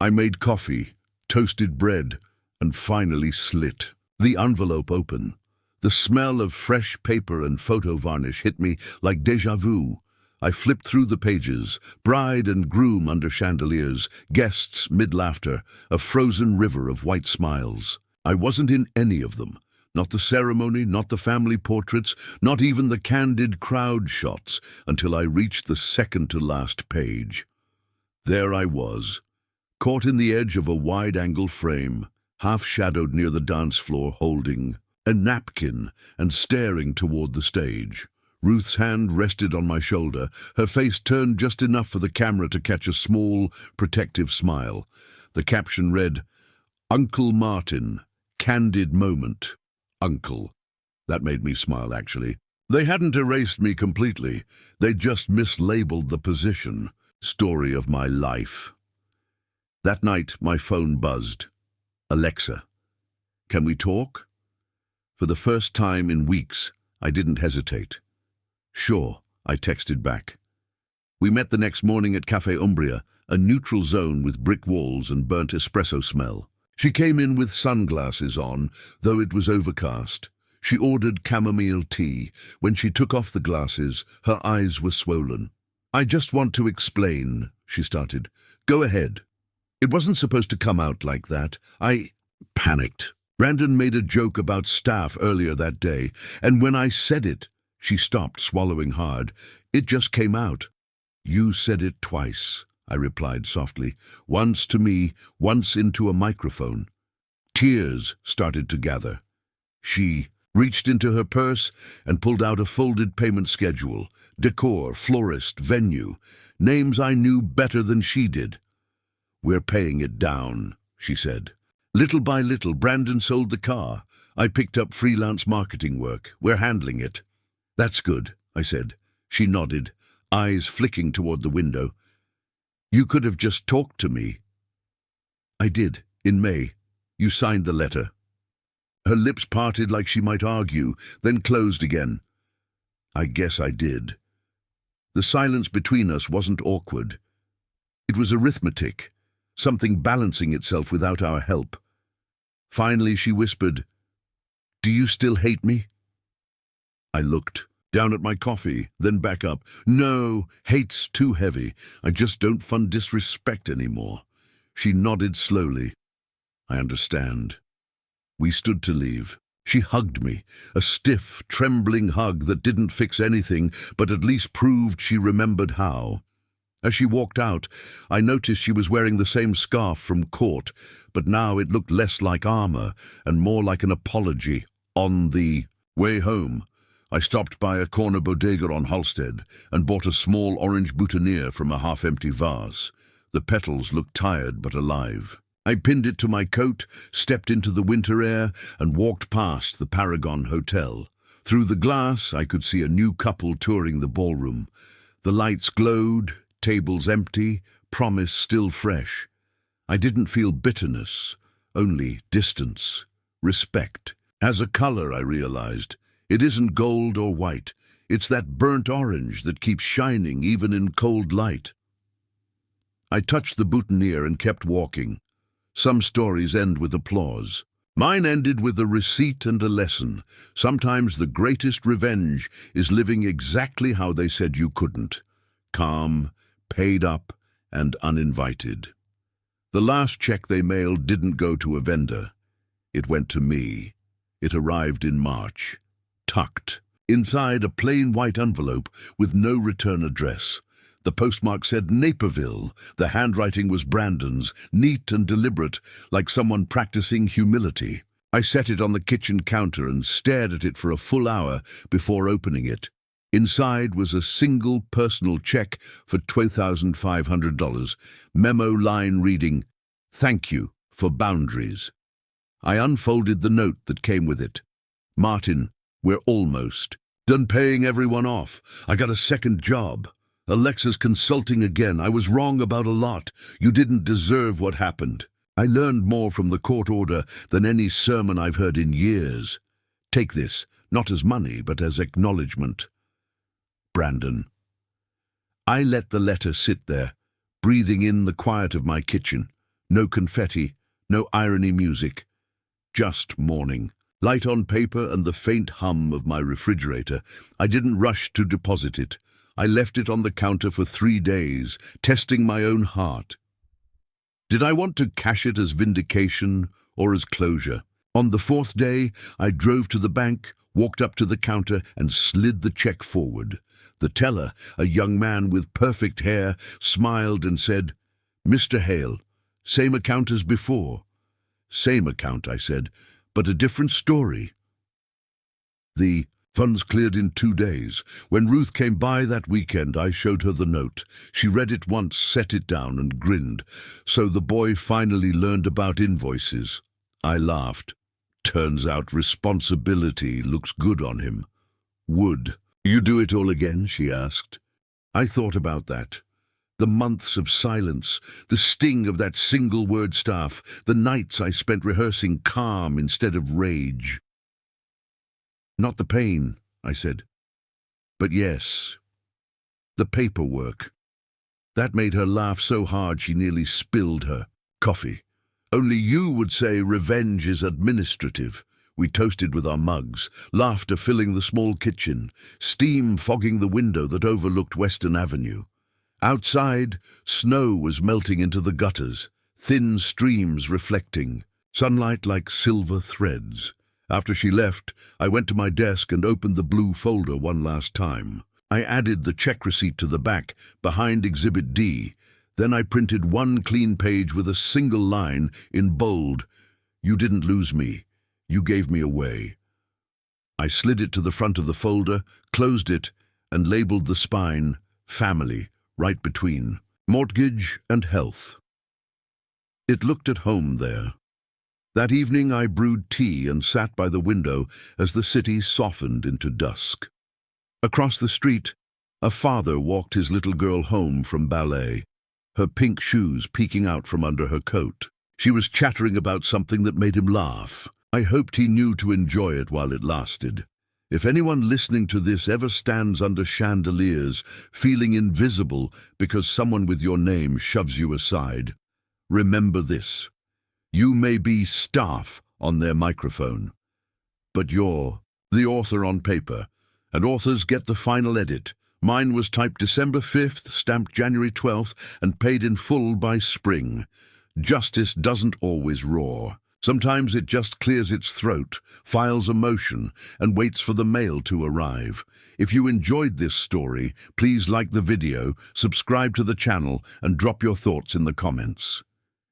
I made coffee, toasted bread, and finally slit the envelope open. The smell of fresh paper and photo varnish hit me like déjà vu. I flipped through the pages, bride and groom under chandeliers, guests mid-laughter, a frozen river of white smiles. I wasn't in any of them. Not the ceremony, not the family portraits, not even the candid crowd shots, until I reached the second-to-last page. There I was, caught in the edge of a wide-angle frame, half-shadowed near the dance floor, holding a napkin and staring toward the stage. Ruth's hand rested on my shoulder, her face turned just enough for the camera to catch a small, protective smile. The caption read, "Uncle Martin, candid moment. Uncle." That made me smile, actually. They hadn't erased me completely. They'd just mislabeled the position. Story of my life. That night, my phone buzzed. Alexa, can we talk? For the first time in weeks, I didn't hesitate. Sure, I texted back. We met the next morning at Café Umbria, a neutral zone with brick walls and burnt espresso smell. She came in with sunglasses on, though it was overcast. She ordered chamomile tea. When she took off the glasses, her eyes were swollen. "I just want to explain," she started. "Go ahead." "It wasn't supposed to come out like that. I panicked. Brandon made a joke about staff earlier that day, and when I said it," she stopped, swallowing hard, "it just came out." "You said it twice," I replied softly. "Once to me, once into a microphone." Tears started to gather. She reached into her purse and pulled out a folded payment schedule. Decor, florist, venue, names I knew better than she did. "We're paying it down," she said. "Little by little, Brandon sold the car. I picked up freelance marketing work. We're handling it." "That's good," I said. She nodded, eyes flicking toward the window. "You could have just talked to me." "I did, in May. You signed the letter." Her lips parted like she might argue, then closed again. "I guess I did." The silence between us wasn't awkward. It was arithmetic, something balancing itself without our help. Finally she whispered, "Do you still hate me?" I looked, down at my coffee, then back up. "No, hate's too heavy. I just don't fund disrespect anymore." She nodded slowly. "I understand." We stood to leave. She hugged me, a stiff, trembling hug that didn't fix anything, but at least proved she remembered how. As she walked out, I noticed she was wearing the same scarf from court, but now it looked less like armor and more like an apology. On the way home, I stopped by a corner bodega on Halsted and bought a small orange boutonniere from a half-empty vase. The petals looked tired but alive. I pinned it to my coat, stepped into the winter air, and walked past the Paragon Hotel. Through the glass, I could see a new couple touring the ballroom. The lights glowed, tables empty, promise still fresh. I didn't feel bitterness, only distance, respect. As a color, I realized, it isn't gold or white. It's that burnt orange that keeps shining even in cold light. I touched the boutonniere and kept walking. Some stories end with applause. Mine ended with a receipt and a lesson. Sometimes the greatest revenge is living exactly how they said you couldn't. Calm, paid up, and uninvited. The last check they mailed didn't go to a vendor. It went to me. It arrived in March, tucked inside a plain white envelope with no return address. The postmark said Naperville. The handwriting was Brandon's, neat and deliberate, like someone practicing humility. I set it on the kitchen counter and stared at it for a full hour before opening it. Inside was a single personal check for $2,500, memo line reading, "Thank you for boundaries." I unfolded the note that came with it. "Martin, we're almost done paying everyone off. I got a second job. Alexa's consulting again. I was wrong about a lot. You didn't deserve what happened. I learned more from the court order than any sermon I've heard in years. Take this, not as money, but as acknowledgement. Brandon." I let the letter sit there, breathing in the quiet of my kitchen. No confetti, no irony music. Just morning. Light on paper and the faint hum of my refrigerator. I didn't rush to deposit it. I left it on the counter for 3 days, testing my own heart. Did I want to cash it as vindication or as closure? On the 4th day, I drove to the bank, walked up to the counter and slid the check forward. The teller, a young man with perfect hair, smiled and said, "Mr. Hale, same account as before." "Same account," I said, "but a different story." The funds cleared in 2 days. When Ruth came by that weekend, I showed her the note. She read it once, set it down, and grinned. So the boy finally learned about invoices. I laughed. Turns out responsibility looks good on him. "Would you do it all again?" she asked. I thought about that. The months of silence, the sting of that single-word staff, the nights I spent rehearsing calm instead of rage. "Not the pain," I said. "But yes, the paperwork." That made her laugh so hard she nearly spilled her coffee. "Only you would say revenge is administrative." We toasted with our mugs, laughter filling the small kitchen, steam fogging the window that overlooked Western Avenue. Outside, snow was melting into the gutters, thin streams reflecting, sunlight like silver threads. After she left, I went to my desk and opened the blue folder one last time. I added the check receipt to the back, behind Exhibit D. Then I printed one clean page with a single line in bold. "You didn't lose me. You gave me away." I slid it to the front of the folder, closed it, and labeled the spine "Family," right between "Mortgage" and "Health." It looked at home there. That evening I brewed tea and sat by the window as the city softened into dusk. Across the street, a father walked his little girl home from ballet, her pink shoes peeking out from under her coat. She was chattering about something that made him laugh. I hoped he knew to enjoy it while it lasted. If anyone listening to this ever stands under chandeliers, feeling invisible because someone with your name shoves you aside, remember this. You may be staff on their microphone, but you're the author on paper, and authors get the final edit. Mine was typed December 5th, stamped January 12th, and paid in full by spring. Justice doesn't always roar. Sometimes it just clears its throat, files a motion, and waits for the mail to arrive. If you enjoyed this story, please like the video, subscribe to the channel, and drop your thoughts in the comments.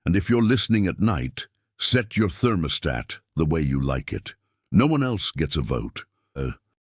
And if you're listening at night, set your thermostat the way you like it. No one else gets a vote.